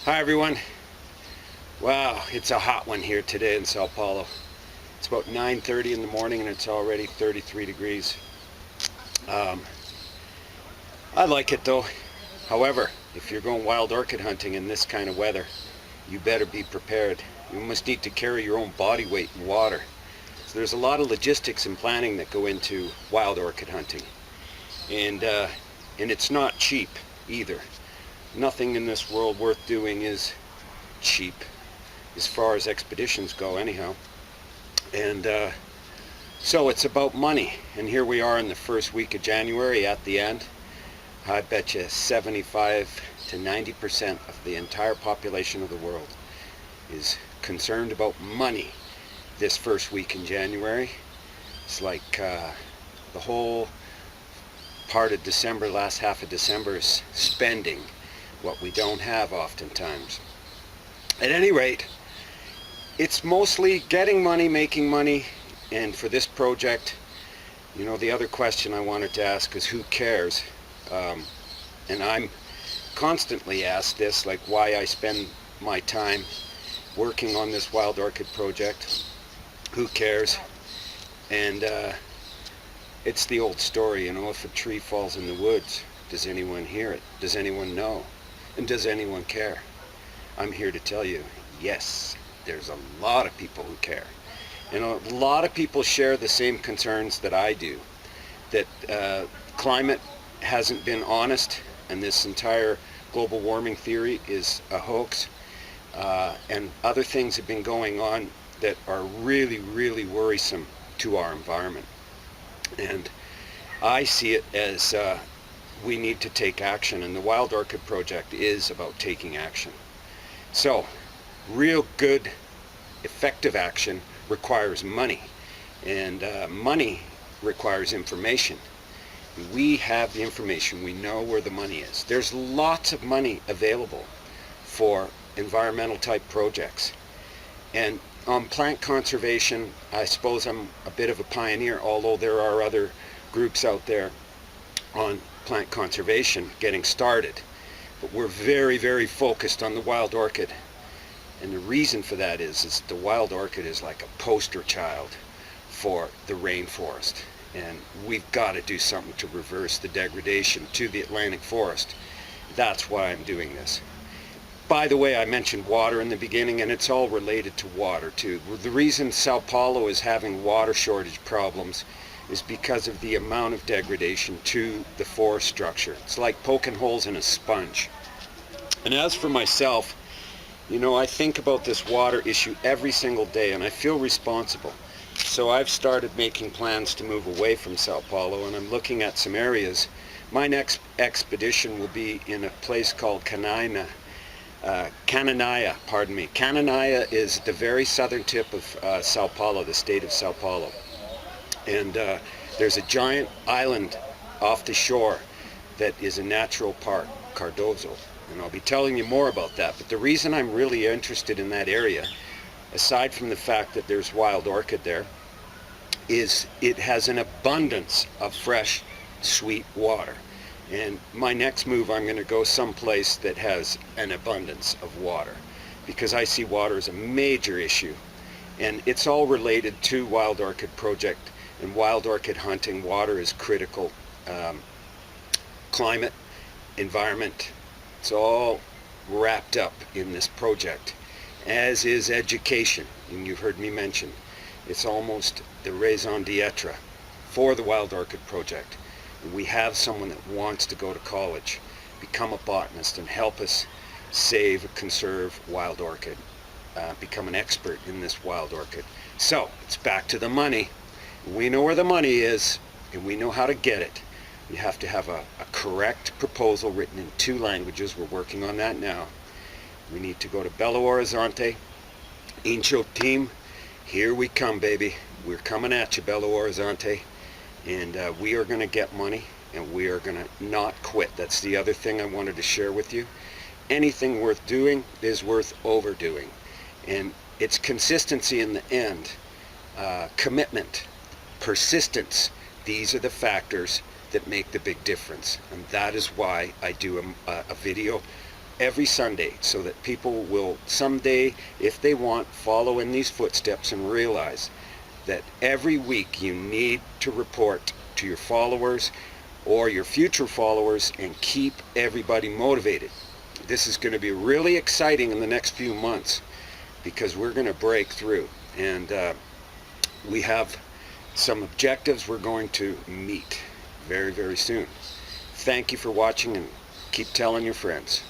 Hi everyone. Wow, it's a hot one here today in Sao Paulo. It's about 9:30 in the morning and it's already 33 degrees. Um, I like it though. However, if you're going wild orchid hunting in this kind of weather, you better be prepared. You must need to carry your own body weight in water. So there's a lot of logistics and planning that go into wild orchid hunting. And it's not cheap either. Nothing in this world worth doing is cheap, as far as expeditions go anyhow. And so it's about money. And here we are in the first week of January at the end. I bet you 75 to 90% of the entire population of the world is concerned about money this first week in January. It's like the whole part of December, last half of December, is spending what we don't have oftentimes. At any rate, it's mostly getting money, making money, and for this project, you know, the other question I wanted to ask is who cares? And I'm constantly asked this, like why I spend my time working on this wild orchid project. Who cares? And it's the old story, you know, if a tree falls in the woods, does anyone hear it? Does anyone know? And does anyone care? I'm here to tell you, yes, there's a lot of people who care. And a lot of people share the same concerns that I do, that climate hasn't been honest, and this entire global warming theory is a hoax, and other things have been going on that are really, really worrisome to our environment. And I see it as we need to take action, and the Wild Orchid Project is about taking action. So, real good, effective action requires money, and money requires information. We have the information, we know where the money is. There's lots of money available for environmental type projects. And on plant conservation, I suppose I'm a bit of a pioneer, although there are other groups out there on plant conservation getting started. But we're very, very focused on the wild orchid. And the reason for that is the wild orchid is like a poster child for the rainforest. And we've got to do something to reverse the degradation to the Atlantic forest. That's why I'm doing this. By the way, I mentioned water in the beginning, and it's all related to water too. The reason Sao Paulo is having water shortage problems is because of the amount of degradation to the forest structure. It's like poking holes in a sponge. And as for myself, you know, I think about this water issue every single day, and I feel responsible. So I've started making plans to move away from Sao Paulo, and I'm looking at some areas. My next expedition will be in a place called Cananaya. Cananaya is the very southern tip of Sao Paulo, the state of Sao Paulo. And there's a giant island off the shore that is a natural park, Cardozo. And I'll be telling you more about that. But the reason I'm really interested in that area, aside from the fact that there's wild orchid there, is it has an abundance of fresh, sweet water. And my next move, I'm going to go someplace that has an abundance of water, because I see water as a major issue. And it's all related to Wild Orchid Project and wild orchid hunting. Water is critical. Climate, environment, it's all wrapped up in this project, as is education. And you've heard me mention, it's almost the raison d'etre for the Wild Orchid Project. We have someone that wants to go to college, become a botanist, and help us save, conserve wild orchid, become an expert in this wild orchid. So, it's back to the money. We know where the money is, and we know how to get it. You have to have a correct proposal written in 2 languages. We're working on that now. We need to go to Belo Horizonte. Incho team, here we come, baby. We're coming at you, Belo Horizonte. And we are going to get money, and we are going to not quit. That's the other thing I wanted to share with you. Anything worth doing is worth overdoing. And it's consistency in the end, commitment, persistence. These are the factors that make the big difference. And that is why I do a video every Sunday, so that people will someday, if they want, follow in these footsteps and realize that every week you need to report to your followers or your future followers and keep everybody motivated. This is going to be really exciting in the next few months because we're going to break through, and we have some objectives we're going to meet very, very soon. Thank you for watching, and keep telling your friends.